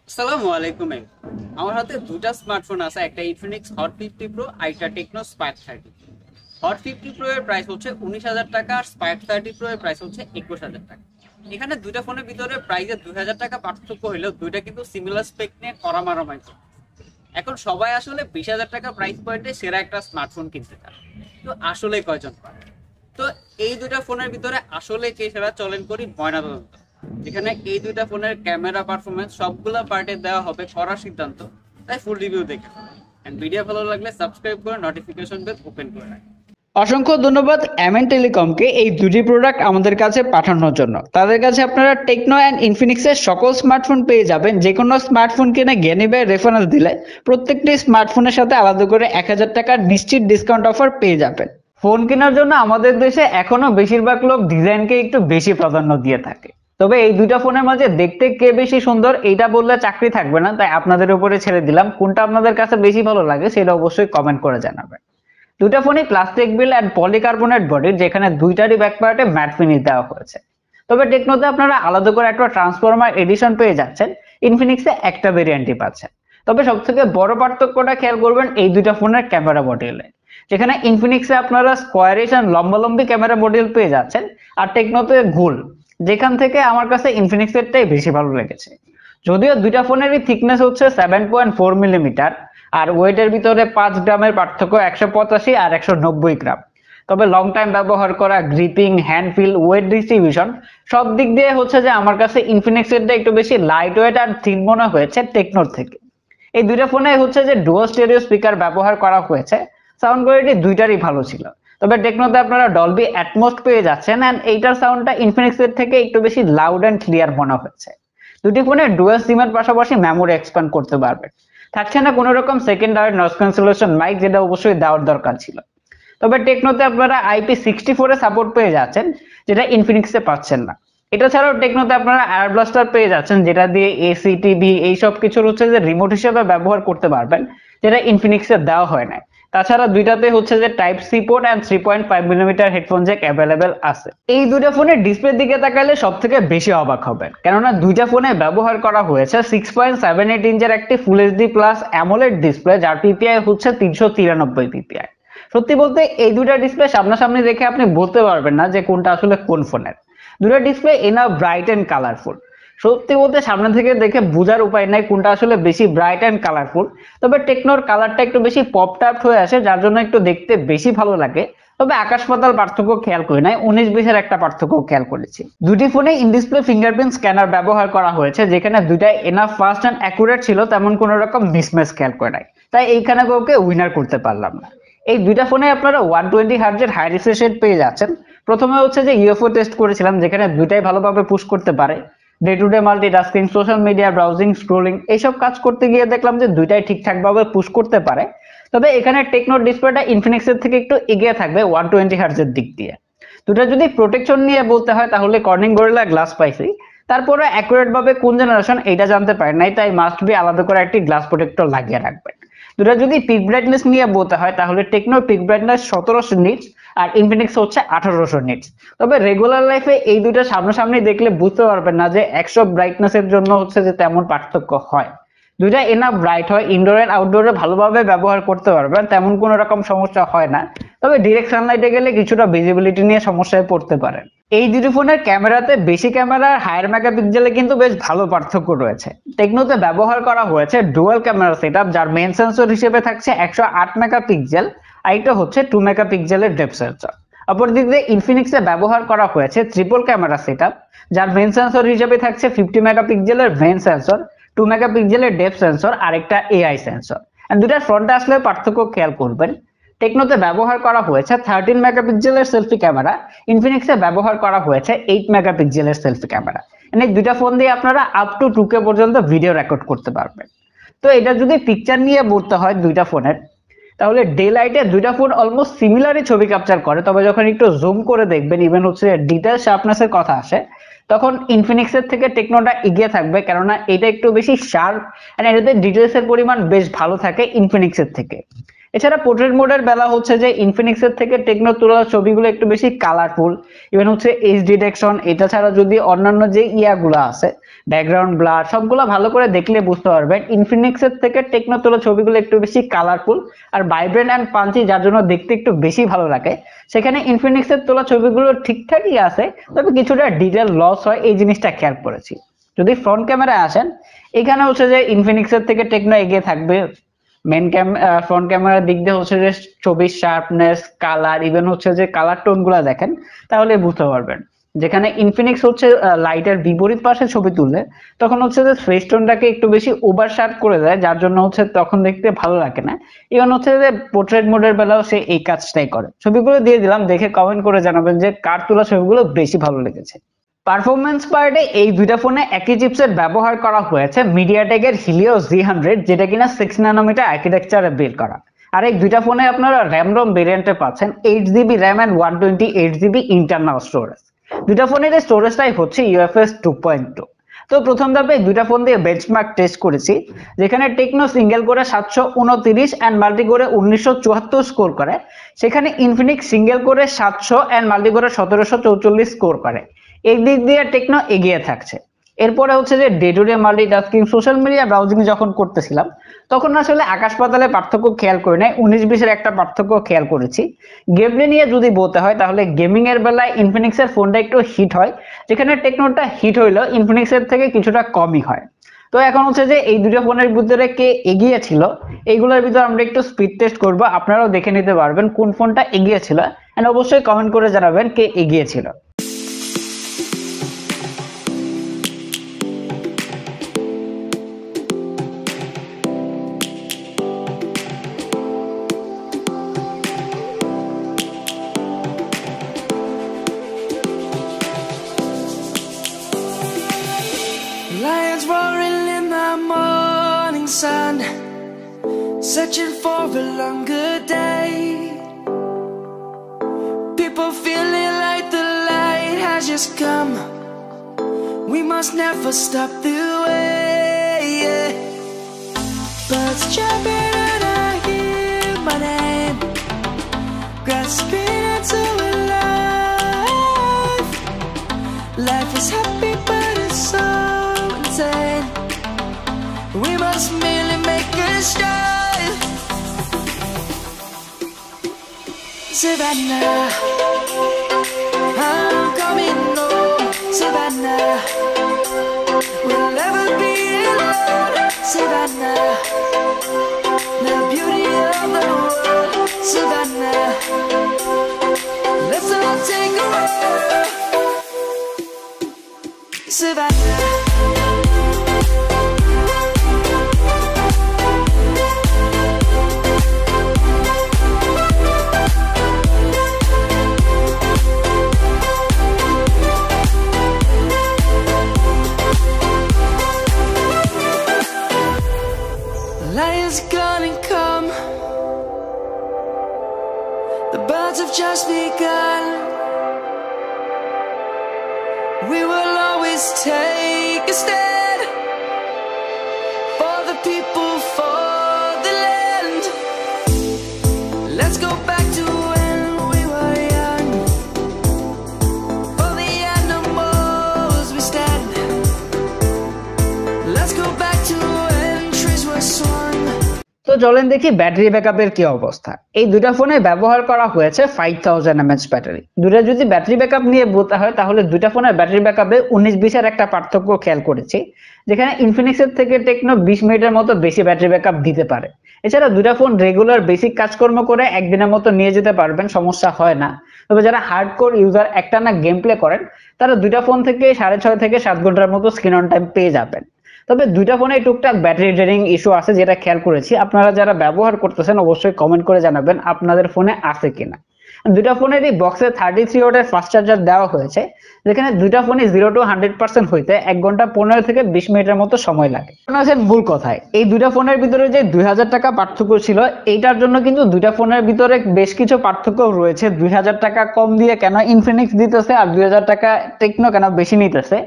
আসসালামু আলাইকুম। আমার হাতে দুটা স্মার্টফোন আছে, একটা ইনফিনিক্স হট 50 প্রো আর একটা টেকনো স্পায়ার 30। হট 50 প্রো এর প্রাইস হচ্ছে 19,000 টাকা আর স্পায়ার 30 প্রো এর প্রাইস হচ্ছে 21,000 টাকা। এখানে দুইটা ফোনের ভিতরে প্রাইসে 2,000 টাকা পার্থক্য হলেও দুইটা কিন্তু সিমিলার স্পেক নিয়ে করা মারামারি চলছে। এখন সবাই আসলে 20,000 টাকা প্রাইস পয়েন্টে সেরা একটা স্মার্টফোন কিনতে চায়, তো আসলে কয়জন পায়? তো এই দুইটা ফোনের ভিতরে আসলে কে সেরা চলেন করি ময়নাতদন্ত, যেখানে এই দুইটা ফোনের ক্যামেরা পারফরমেন্স সবগুলা পার্টে দেওয়া হবে করার সিদ্ধান্ত। তাই ফুল রিভিউ দেখে এন্ড ভিডিও ভালো লাগলে সাবস্ক্রাইব করে নোটিফিকেশন বেল ওপেন করে রাখুন। অসংখ্য ধন্যবাদ এমএন টেলিকমকে এই দুটি প্রোডাক্ট আমাদের কাছে পাঠানোর জন্য। তাদের কাছে আপনারা টেকনো অ্যান্ড ইনফিনিক্সের সকল স্মার্টফোন পেয়ে যাবেন। যে কোনো স্মার্টফোন কিনে জ্ঞানী ভাই রেফারেন্স দিলে প্রত্যেকটি স্মার্টফোনের সাথে আলাদা করে 1,000 টাকার নিশ্চিত ডিসকাউন্ট অফার পেয়ে যাবেন। ফোন কেনার জন্য আমাদের দেশে এখনো বেশিরভাগ লোক ডিজাইনকে একটু বেশি প্রাধান্য দিয়ে থাকে। তবে এই দুইটা ফোনের মাঝে দেখতে কে বেশি সুন্দর এইটা বললে চাকরি থাকবে না, তাই আপনাদের উপরে ছেড়ে দিলাম। কোনটা আপনাদের কাছে বেশি ভালো লাগে সেটা অবশ্যই কমেন্ট করে জানাবেন। দুটা ফোনই প্লাস্টিক বিল এন্ড পলিকার্বনেট বডির, যেখানে দুইটারই ব্যাক পার্টে ম্যাট ফিনিশ দেওয়া হয়েছে। তবে টেকনোতে আপনারা আলাদা করে একটা ট্রান্সফরমার এডিশন পেয়ে যাচ্ছেন, ইনফিনিক্সে একটা ভেরিয়েন্টই পাচ্ছেন। তবে সবথেকে বড় পার্থক্যটা খেয়াল করবেন এই দুইটা ফোনের ক্যামেরা মডেলে, যেখানে ইনফিনিক্সে আপনারা স্কোয়ারিশ এন্ড লম্বালম্বি ক্যামেরা মডেল পেয়ে যাচ্ছেন, আর টেকনোতে গোল, যেখান থেকে আমার কাছে ইনফিনিক্সেরটাই বেশি ভালো লেগেছে। যদিও দুইটা ফোনেরই থিকনেস হচ্ছে 7.4 মিলিমিটার, আর ওয়েটের ভিতরে 5 গ্রামের পার্থক্য, 185 আর 190 গ্রাম। তবে লং টাইম ব্যবহার করা, gripping, hand feel, weight distribution সব দিক দিয়ে হচ্ছে যে আমার কাছে ইনফিনিক্স এরটা একটু বেশি লাইট ওয়েট আর থিন মনে হয়েছে টেকনোর থেকে। এই দুইটা ফোনে হচ্ছে যে ডুয়াল স্টেরিও স্পিকার ব্যবহার করা হয়েছে, সাউন্ড কোয়ালিটি দুইটারই ভালো ছিল। তবে টেকনোতে আপনারা ডলবি অ্যাটমস পেয়ে যাচ্ছেন, এন্ড এইটার সাউন্ডটা ইনফিনিক্স এর থেকে একটু বেশি লাউড এন্ড ক্লিয়ার মনে হচ্ছে। দুটি ফোনে ডুয়াল সিমের পাশাপাশি মেমোরি এক্সপ্যান্ড করতে পারবেন। থাকছে না কোনো রকম সেকেন্ডারি নয়েজ ক্যান্সেলেশন মাইক, যেটা অবশ্যই দেওয়ার দরকার ছিল। তবে টেকনোতে আপনারা IP64 এ সাপোর্ট পেয়ে যাচ্ছেন, যেটা ইনফিনিক্সে পাচ্ছেন না। এটা ছাড়াও টেকনোতে আপনারা এয়ার ব্লাস্টার পেয়ে যাচ্ছেন, যেটা দিয়ে এসি, টিভি এইসব কিছুর হচ্ছে যে রিমোট হিসেবে ব্যবহার করতে পারবেন, যেটা ইনফিনিক্সে দেওয়া হয় না। তাছাড়া দুইটাতে হচ্ছে যে type C port and 3.5 millimetre headphone jack available আছে। এই দুইটা ফোনের ডিসপ্লের দিকে তাকালে সব থেকে বেশি অবাক হবেন, কেননা দুইটা ফোনে ব্যবহার করা হয়েছে 6.78 ইঞ্চের একটি full HD plus AMOLED display, যার পিপিআই হচ্ছে 393 পিপিআই। সত্যি বলতে এই দুইটা ডিসপ্লে সামনাসামনি দেখে আপনি বলতে পারবেন না যে কোনটা আসলে কোন ফোনের। দুটো display enough bright and colourful. সত্যি বলতে সামনে থেকে দেখে বোঝার উপায় নাই কোনটা আসলে বেশি ব্রাইট এন্ড কালারফুল। তবে টেকনোর কালারটা একটু বেশি পপ টাপ হয়ে আসে, যার জন্য একটু দেখতে বেশি ভালো লাগে। তবে আকাশ পাতাল পার্থক্য খেয়াল করি নাই, 19-20-এর একটা পার্থক্য খেয়াল করেছি। দুটি ফোনে ইন ডিসপ্লে ফিঙ্গারপ্রিন্ট স্ক্যানার ব্যবহার করা হয়েছে, যেখানে দুইটাই এনাফ ফাস্ট এন্ড অ্যাকুরেট ছিল, তেমন কোনো রকম মিসম্যাচ খেয়াল করে নাই। তাই এইখানে কাউকে উইনার করতে পারলাম না। এই দুইটা ফোনে আপনারা 120 হার্টজের হাই রিফ্রেশ রেট পেয়ে যাচ্ছেন। প্রথমে হচ্ছে যে ইউএফও টেস্ট করেছিলাম, যেখানে দুইটাই ভালোভাবে পুশ করতে পারে। Day to day multitasking, social media browsing, scrolling এইসব কাজ করতে গিয়ে দেখলাম যে দুইটাই ঠিকঠাক ভাবে পুশ করতে পারে। তবে এখানে টেকনোর ডিসপ্লেটা ইনফিনিক্স এর থেকে একটু এগিয়ে থাকবে 120 হার্টজের দিক দিয়ে। দুটা যদি প্রোটেকশন নিয়ে বলতে হয় তাহলে কর্নিং গরিলা গ্লাস পাইছি। তারপরে অ্যাকুরেট ভাবে কোন জেনারেশন এইটা জানতে পারেন নাই, তাই মাস্ট বি আলাদা করে একটি গ্লাস প্রোটেক্টর লাগিয়ে রাখবেন। দুটা যদি পিক ব্রাইটনেস নিয়ে বলতে হয় তাহলে টেকনোর পিক ব্রাইটনেস 1700 নিটস আর ইনফিনিক্স হচ্ছে 1800 নিটস। তবে রেগুলার লাইফে এই দুইটা সামনাসামনি দেখলে বুঝতে পারবেন না যে 100 ব্রাইটনেসের জন্য হচ্ছে যে তেমন পার্থক্য হয়। দুইটা এনাফ ব্রাইট হয়, ইনডোর এন্ড আউটডোরে ভালোভাবে ব্যবহার করতে পারবেন, তেমন কোনো রকম সমস্যা হয় না। তবে ডিরেক্ট সানলাইটে গেলে কিছুটা ভিজিবিলিটি নিয়ে সমস্যায় পড়তে পারেন। এই দুটি ফোনের ক্যামেরাতে বেশি ক্যামেরা আর হায়ার মেগাপিক্সেলে কিন্তু বেশ ভালো পার্থক্য রয়েছে। টেকনোতে ব্যবহার করা হয়েছে ডুয়াল ক্যামেরা সেটআপ, যার মেইন সেন্সর হিসেবে থাকছে 108 মেগাপিক্সেল, আর এটা হচ্ছে 2 মেগাপিক্সেলের ডেপথ সেন্সর। অপরদিক দিয়ে ইনফিনিক্সে ব্যবহার করা হয়েছে ট্রিপল ক্যামেরা সেটআপ, যার মেইন সেন্সর হিসেবে থাকছে 50 মেগাপিক্সেলের মেইন সেন্সর, 2 মেগাপিক্সেলের ডেপথ সেন্সর আর একটা এআই সেন্সর। দুটার ফ্রন্টে আসলে পার্থক্য খেয়াল করবেন। টেকনোতে ব্যবহার করা হয়েছে 13 মেগাপিক্সেলের সেলফি ক্যামেরা, ইনফিনিক্সে ব্যবহার করা হয়েছে 8 মেগাপিক্সেলের সেলফি ক্যামেরা। এই দুইটা ফোন দিয়ে আপনারা আপ টু 2K পর্যন্ত ভিডিও রেকর্ড করতে পারবেন। তো এটা যদি পিকচার নিয়ে বলতে হয় দুইটা ফোনের, তাহলে ডে লাইটে দুইটা ফোন অলমোস্ট সিমিলারই ছবি ক্যাপচার করে। তবে যখন একটু জুম করে দেখবেন, ইভেন হচ্ছে ডিটেল শার্পনেস এর কথা আসে, তখন ইনফিনিক্স এর থেকে টেকনোটা এগিয়ে থাকবে, কেননা এটা একটু বেশি শার্প এন্ড এটাতে ডিটেলস এর পরিমাণ বেশ ভালো থাকে ইনফিনিক্স এর থেকে। এছাড়া পোর্ট্রেট মোডের বেলা হচ্ছে যে ইনফিনিক্স এর থেকে টেকনো তোলা ছবিগুলো একটু বেশি কালারফুল, ইভেন হচ্ছে এজ ডিটেকশন, এটা ছাড়া যদি অন্যান্য যে ইয়াগুলো আছে ব্যাকগ্রাউন্ড ব্লার সবগুলো ভালো করে দেখলে বুঝতে পারবেন ইনফিনিক্স এর থেকে টেকনো তোলা ছবিগুলো একটু বেশি colourful R vibrant and Panji, যার জন্য দেখতে একটু বেশি ভালো লাগে। সেখানে ইনফিনিক্স এর তোলা ছবিগুলো ঠিকঠাকই আছে, তবে কিছুটা ডিটেল লস হয়, এই জিনিসটা খেয়াল করেছি। যদি ফ্রন্ট ক্যামেরায় আসেন, এখানে হচ্ছে যে ইনফিনিক্স এর থেকে টেকনো এগিয়ে থাকবে। মেন ফ্রন্ট ক্যামেরার দিক দিয়ে হচ্ছে যে ছবির শার্পনেস, কালার, ইভেন হচ্ছে যে কালার টোন গুলা দেখেন তাহলে বুঝতে পারবেন। যেখানে ইনফিনিক্স হচ্ছে লাইটের বিপরীত পাশে ছবি তুললে তখন হচ্ছে যে ফেস টোনটাকে একটু বেশি ওভার শার্প করে দেয়, যার জন্য হচ্ছে তখন দেখতে ভালো লাগে না। ইভেন হচ্ছে যে পোর্ট্রেট মোডের বেলাও সে এই কাজটাই করে। ছবিগুলো দিয়ে দিলাম, দেখে কমেন্ট করে জানাবেন যে কার তোলা ছবিগুলো বেশি ভালো লেগেছে। পারফরম্যান্স পার্টে এই দুইটা ফোনে একই চিপসেট ব্যবহার করা হয়েছে, মিডিয়াটেকের হিলিও Z100, যেটা কিনা 6 ন্যানোমিটার আর্কিটেকচারে বিল্ড করা। আর এই দুইটা ফোনে আপনারা র্যাম রম ভেরিয়েন্টে পাচ্ছেন 8GB RAM and 128GB internal storage. দুইটা ফোনের স্টোরেজটাই হচ্ছে UFS 2.2। তো প্রথম ধাপে দুইটা ফোন দিয়ে বেঞ্চমার্ক টেস্ট করেছি, যেখানে টেকনো সিঙ্গেল করে 729 এন্ড মাল্টি করে 1974 স্কোর করে, সেখানে ইনফিনিক্স সিঙ্গেল করে 700 এন্ড মাল্টি করে 1744 স্কোর করে। এই দিক দিয়ে টেকনো এগিয়ে থাকছে। এরপরে হচ্ছে যে day to day multitasking, social media browsing যখন করতেছিলাম তখন আসলে আকাশ পাতালে পার্থক্য খেয়াল করি নাই, 19-20 একটা পার্থক্য খেয়াল করেছি। গেমপ্লে নিয়ে যদি বলতে হয় তাহলে গেমিং এর বেলায় ইনফিনিক্স এর ফোনটা একটু হিট হয়, যেখানে টেকনোটা হিট হইলেও ইনফিনিক্স এর থেকে কিছুটা কমই হয়। তো এখন হচ্ছে যে এই দুটো ফোনের ভিতরে কে এগিয়ে ছিল, এইগুলোর ভিতরে আমরা একটু স্পিড টেস্ট করব, আপনারাও দেখে নিতে পারবেন কোন ফোনটা এগিয়ে ছিল, এন্ড অবশ্যই কমেন্ট করে জানাবেন কে এগিয়ে ছিল। Lions roaring in the morning sun, searching for a longer day. People feeling like the light has just come. We must never stop the way. Yeah. Birds chirping and I hear my name, grasping into a life. Life is happy but it's so insane. We must merely make a start. Savannah, I'm coming home. Savannah, we'll never be alone. Savannah, the beauty of the world. Savannah, let's all take a walk. Savannah. Lion's gonna come. The birds have just begun. We will always take a stand for the people, for the land. Let's go back to when we were young. For the animals we stand. Let's go back to when trees were swung. তো চলেন দেখি battery ব্যাকআপের কি অবস্থা। এই দুটা ফোনে ব্যবহার করা হয়েছে 5000 mAh ব্যাটারি। দুটা যদি ব্যাটারি ব্যাকআপ নিয়ে বলতে হয় তাহলে দুটা ফোনের ব্যাটারি ব্যাকআপে 19-20 এর একটা পার্থক্য খেয়াল করেছি, যেখানে ইনফিনিক্স এর থেকে টেকনো 20 মিনিটের মতো বেশি ব্যাটারি ব্যাকআপ দিতে পারে। এছাড়া দুটা ফোন রেগুলার বেসিক কাজকর্ম করে একদিনের মতো নিয়ে যেতে পারবেন, সমস্যা হয় না। তবে যারা হার্ডকোর ইউজার একটানা গেম প্লে করেন তারা দুটা ফোন থেকে 6.5 থেকে 7 ঘন্টার মতো স্ক্রিন অন টাইম পেয়ে যাবেন। তবে দুইটা ফোনে টুকটাক ব্যাটারি ড্রেনিং ইস্যু আছে, যেটা খেয়াল করেছি। আপনারা যারা ব্যবহার করতেছেন অবশ্যই কমেন্ট করে জানাবেন আপনাদের ফোনে আছে কিনা। দুইটা ফোনেরই বক্সে 33 ওয়াটের ফাস্ট চার্জার দেওয়া হয়েছে, যেখানে দুইটা ফোনই 0 to 100% হইতে 1 ঘন্টা 15 থেকে 20 মিনিটের মতো সময় লাগে। আছেন ভুল কথায়, এই দুইটা ফোনের ভিতরে যে 2000 টাকা পার্থক্য ছিল, এইটার জন্য কিন্তু দুইটা ফোনের ভিতরে বেশ কিছু পার্থক্য রয়েছে। 2000 টাকা কম দিয়ে কেন ইনফিনিক্স দিতেছে আর 2000 টাকা টেকনো কেন বেশি নিতেছে,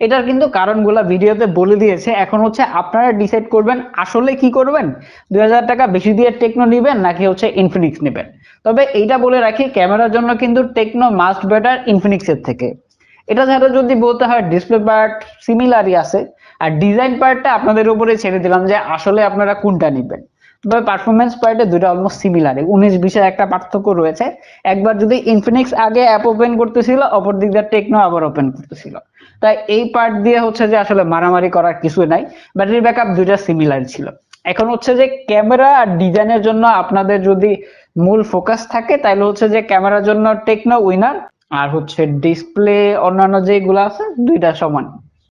এটার কিন্তু কারণগুলো ভিডিওতে বলে দিয়েছে। এখন হচ্ছে আপনারা ডিসাইড করবেন আসলে কি করবেন, 2000 টাকা বেশি দিয়ে টেকনো নেবেন নাকি হচ্ছে ইনফিনিক্স নেবেন। তবে এইটা বলে রাখি, ক্যামেরার জন্য কিন্তু টেকনো মাস্ট বেটার ইনফিনিক্স এর থেকে। এটা ছাড়া যদি বলতে হয় ডিসপ্লে পার্ট সিমিলারই আছে, আর ডিজাইন পার্টটা আপনাদের উপরে ছেড়ে দিলাম যে আসলে আপনারা কোনটা নেবেন। তবে পারফরমেন্স পার্টে দুটো অলমোস্ট সিমিলারই, 19-20 একটা পার্থক্য রয়েছে। একবার যদি ইনফিনিক্স আগে অ্যাপ ওপেন করতেছিল, অপর দিক দিয়ে টেকনো আবার ওপেন করতেছিল। তাই এই পার্ট দিয়ে হচ্ছে যে আসলে মারামারি করার কিছু নাই, ব্যাটারি ব্যাকআপ দুইটা সিমিলার ছিল। এখন হচ্ছে যে ক্যামেরা আর ডিজাইনের জন্য আপনাদের যদি মূল ফোকাস থাকে, তাহলে হচ্ছে যে ক্যামেরার জন্য টেকনো উইনার, আর হচ্ছে ডিসপ্লে অন্যান্য যেগুলো আছে দুইটা সমান।